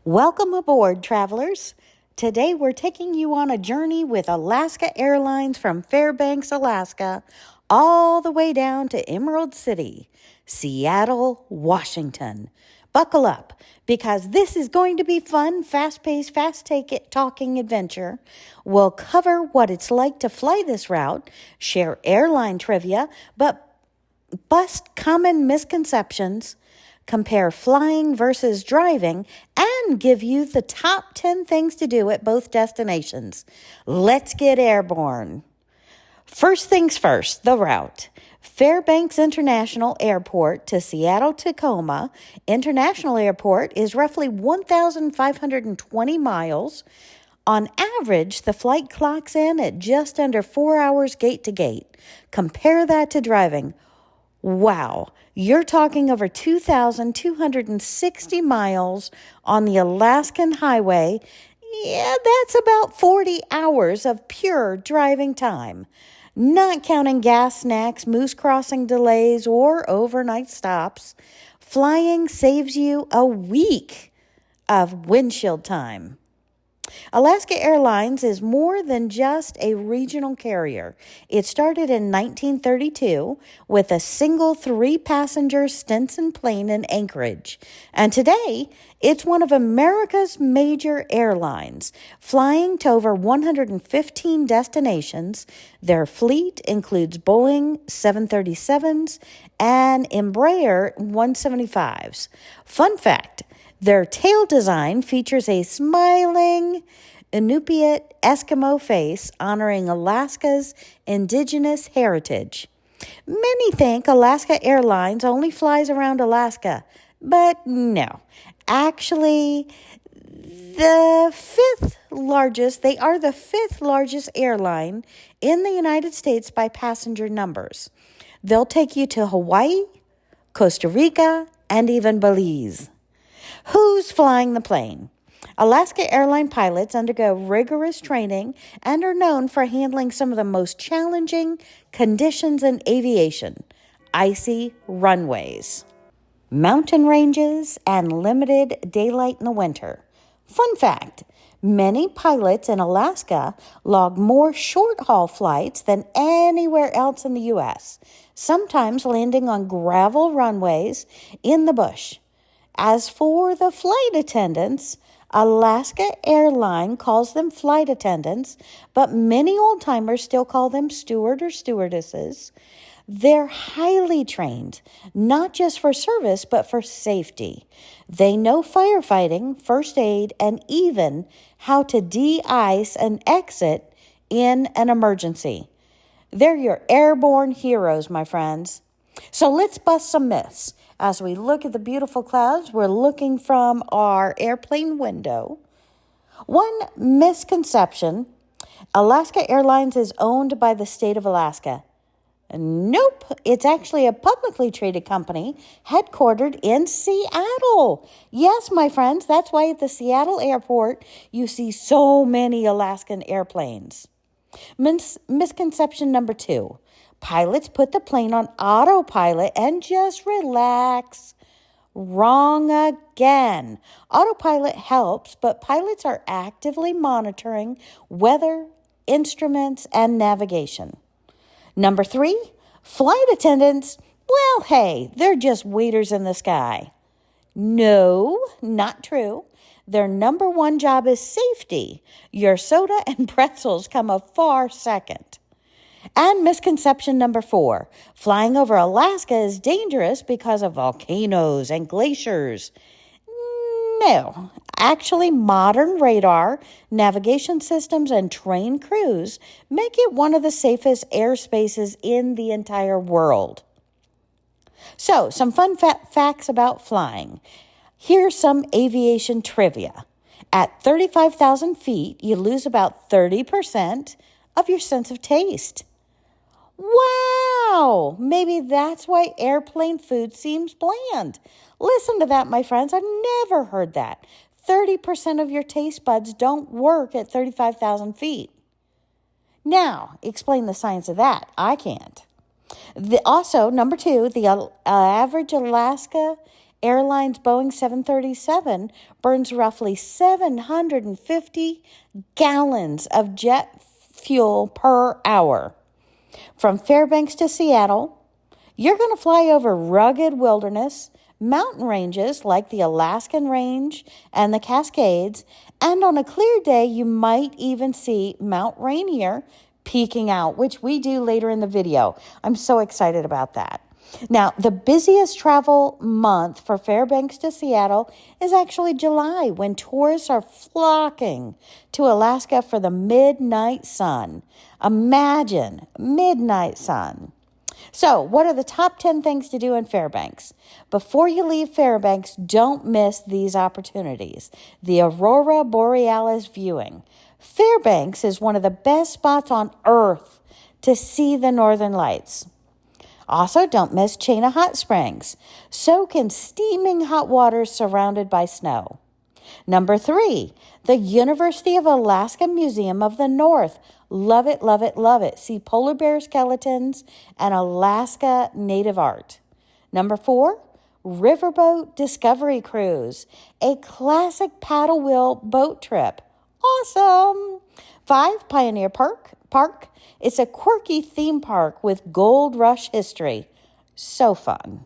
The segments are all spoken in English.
Welcome aboard, travelers. Today we're taking you on a journey with Alaska Airlines from Fairbanks, Alaska, all the way down to Emerald City, Seattle, Washington. Buckle up, because this is going to be fun, fast-paced, fast-talking adventure. We'll cover what it's like to fly this route, share airline trivia, but bust common misconceptions, compare flying versus driving, and give you the top 10 things to do at both destinations. Let's get airborne. First things first, the route. Fairbanks International Airport to Seattle-Tacoma International Airport is roughly 1,520 miles. On average, the flight clocks in at just under 4 hours gate to gate. Compare that to driving. Wow, you're talking over 2,260 miles on the Alaskan highway. Yeah, that's about 40 hours of pure driving time. Not counting gas snacks, moose crossing delays, or overnight stops, flying saves you a week of windshield time. Alaska Airlines is more than just a regional carrier. It started in 1932 with a single 3-passenger Stinson plane in Anchorage. And today, it's one of America's major airlines, flying to over 115 destinations. Their fleet includes Boeing 737s and Embraer 175s. Fun fact, their tail design features a smiling Inupiat Eskimo face honoring Alaska's indigenous heritage. Many think Alaska Airlines only flies around Alaska, but no. Actually, they are the fifth largest airline in the United States by passenger numbers. They'll take you to Hawaii, Costa Rica, and even Belize. Who's flying the plane? Alaska Airline pilots undergo rigorous training and are known for handling some of the most challenging conditions in aviation: icy runways, mountain ranges, and limited daylight in the winter. Fun fact, many pilots in Alaska log more short-haul flights than anywhere else in the U.S., sometimes landing on gravel runways in the bush. As for the flight attendants, Alaska Airline calls them flight attendants, but many old-timers still call them steward or stewardesses. They're highly trained, not just for service, but for safety. They know firefighting, first aid, and even how to de-ice an exit in an emergency. They're your airborne heroes, my friends. So let's bust some myths. As we look at the beautiful clouds, we're looking from our airplane window. One misconception, Alaska Airlines is owned by the state of Alaska. Nope, it's actually a publicly traded company headquartered in Seattle. Yes, my friends, that's why at the Seattle airport you see so many Alaskan airplanes. Misconception number 2. Pilots put the plane on autopilot and just relax. Wrong again. Autopilot helps, but pilots are actively monitoring weather, instruments, and navigation. Number 3, flight attendants, well, hey, they're just waiters in the sky. No, not true. Their number 1 job is safety. Your soda and pretzels come a far second. And misconception number 4, flying over Alaska is dangerous because of volcanoes and glaciers. No, actually modern radar, navigation systems, and trained crews make it one of the safest airspaces in the entire world. So, some fun facts about flying. Here's some aviation trivia. At 35,000 feet, you lose about 30% of your sense of taste. Wow! Maybe that's why airplane food seems bland. Listen to that, my friends. I've never heard that. 30% of your taste buds don't work at 35,000 feet. Now, explain the science of that. I can't. Also, number 2, the average Alaska Airlines Boeing 737 burns roughly 750 gallons of jet fuel per hour. From Fairbanks to Seattle, you're going to fly over rugged wilderness, mountain ranges like the Alaskan Range and the Cascades, and on a clear day, you might even see Mount Rainier peeking out, which we do later in the video. I'm so excited about that. Now, the busiest travel month for Fairbanks to Seattle is actually July, when tourists are flocking to Alaska for the midnight sun. Imagine midnight sun. So, what are the top 10 things to do in Fairbanks? Before you leave Fairbanks, don't miss these opportunities. The Aurora Borealis viewing. Fairbanks is one of the best spots on Earth to see the northern lights. Also, don't miss Chena Hot Springs. Soak in steaming hot water surrounded by snow. Number 3, the University of Alaska Museum of the North. Love it, love it, love it. See polar bear skeletons and Alaska native art. Number 4, Riverboat Discovery Cruise, a classic paddle wheel boat trip. Awesome. 5, Pioneer Park. It's a quirky theme park with gold rush history. So fun.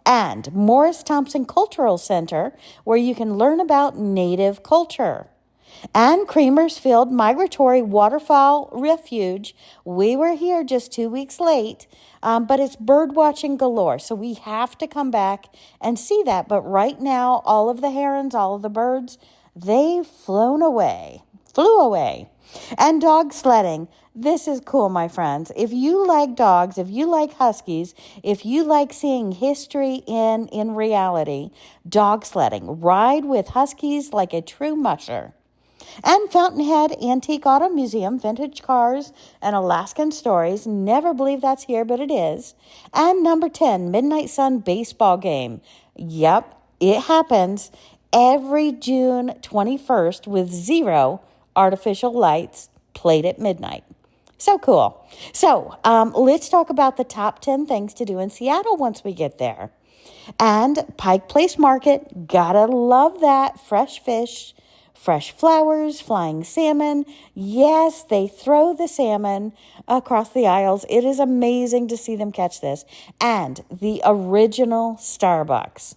And Morris Thompson Cultural Center, where you can learn about Native culture. And Creamersfield Migratory Waterfowl Refuge. We were here just 2 weeks late, but it's bird watching galore, so we have to come back and see that. But right now, all of the herons, all of the birds, they've flew away. And dog sledding. This is cool, my friends. If you like dogs, if you like huskies, if you like seeing history in reality, dog sledding. Ride with huskies like a true musher. And Fountainhead Antique Auto Museum, vintage cars and Alaskan stories. Never believe that's here, but it is. And number 10, Midnight Sun baseball game. Yep, it happens every June 21st with 0 artificial lights played at midnight. So cool. So let's talk about the top 10 things to do in Seattle once we get there. And Pike Place Market, gotta love that. Fresh fish, fresh flowers, flying salmon. Yes, they throw the salmon across the aisles. It is amazing to see them catch this. And the original Starbucks.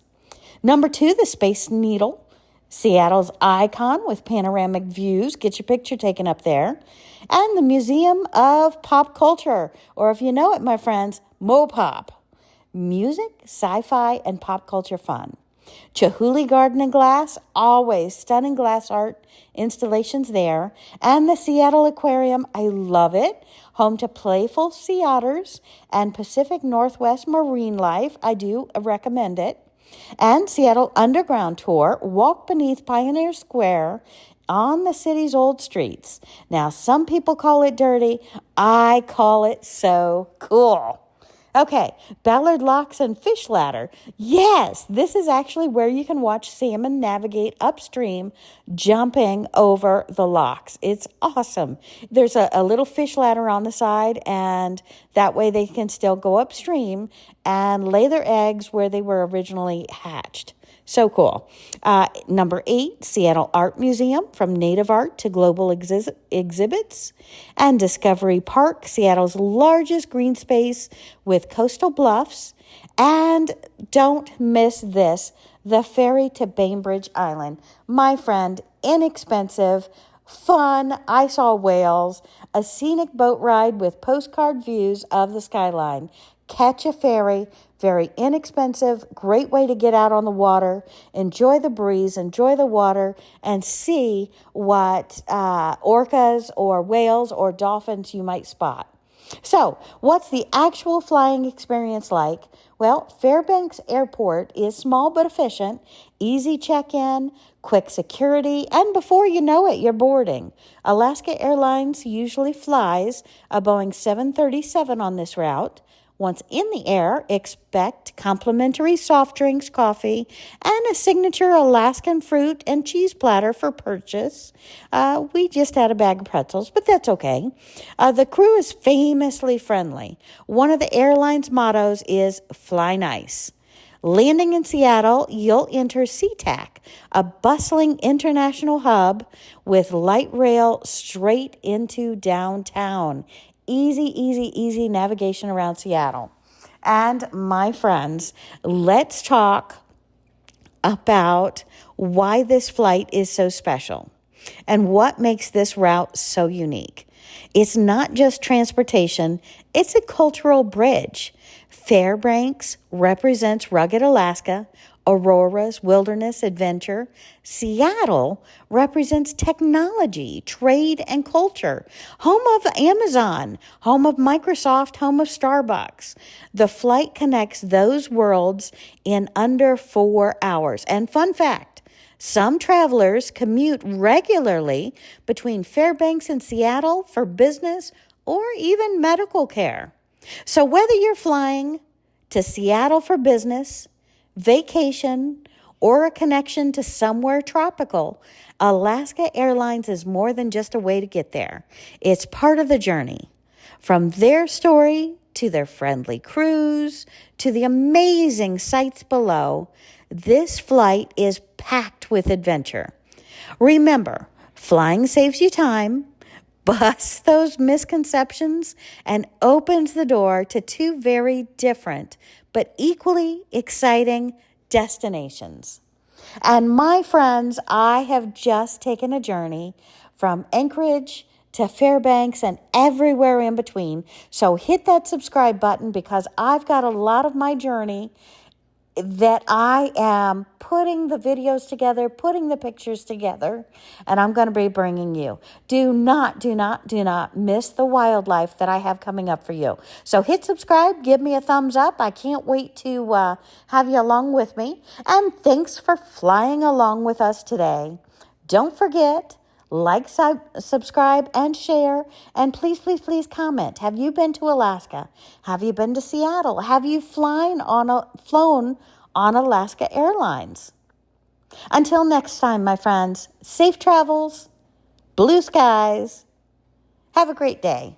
Number 2, the Space Needle. Seattle's icon with panoramic views. Get your picture taken up there. And the Museum of Pop Culture, or if you know it, my friends, MoPop. Music, sci-fi, and pop culture fun. Chihuly Garden and Glass, always stunning glass art installations there. And the Seattle Aquarium, I love it. Home to playful sea otters and Pacific Northwest marine life. I do recommend it. And Seattle Underground Tour, walk beneath Pioneer Square on the city's old streets. Now, some people call it dirty. I call it so cool. Okay, Ballard Locks and Fish Ladder. Yes, this is actually where you can watch salmon navigate upstream, jumping over the locks. It's awesome. There's a little fish ladder on the side, and that way they can still go upstream and lay their eggs where they were originally hatched. So cool. Number 8, Seattle Art Museum, from native art to global exhibits. And Discovery Park, Seattle's largest green space with coastal bluffs. And don't miss this, the ferry to Bainbridge Island. My friend, inexpensive, fun. I saw whales, a scenic boat ride with postcard views of the skyline. Catch a ferry, very inexpensive, great way to get out on the water, enjoy the breeze, enjoy the water, and see what orcas or whales or dolphins you might spot. So, what's the actual flying experience like? Well, Fairbanks Airport is small but efficient, easy check-in, quick security, and before you know it, you're boarding. Alaska Airlines usually flies a Boeing 737 on this route. Once in the air, expect complimentary soft drinks, coffee, and a signature Alaskan fruit and cheese platter for purchase. We just had a bag of pretzels, but that's okay. The crew is famously friendly. One of the airline's mottos is fly nice. Landing in Seattle, you'll enter SeaTac, a bustling international hub with light rail straight into downtown. Easy, easy, easy navigation around Seattle. And my friends, let's talk about why this flight is so special and what makes this route so unique. It's not just transportation, it's a cultural bridge. Fairbanks represents rugged Alaska, Aurora's wilderness adventure. Seattle represents technology, trade, and culture. Home of Amazon, home of Microsoft, home of Starbucks. The flight connects those worlds in under 4 hours. And fun fact, some travelers commute regularly between Fairbanks and Seattle for business or even medical care. So whether you're flying to Seattle for business, vacation, or a connection to somewhere tropical, Alaska Airlines is more than just a way to get there. It's part of the journey. From their story to their friendly crews to the amazing sights below, this flight is packed with adventure. Remember, flying saves you time, busts those misconceptions, and opens the door to two very different but equally exciting destinations. And my friends, I have just taken a journey from Anchorage to Fairbanks and everywhere in between. So hit that subscribe button because I've got a lot of my journey that I am putting the videos together, putting the pictures together, and I'm going to be bringing you. Do not miss the wildlife that I have coming up for you. So hit subscribe, give me a thumbs up. I can't wait to have you along with me. And thanks for flying along with us today. Don't forget, like, subscribe, and share. And please, please, please comment. Have you been to Alaska? Have you been to Seattle? Have you flown on Alaska Airlines? Until next time, my friends, safe travels, blue skies. Have a great day.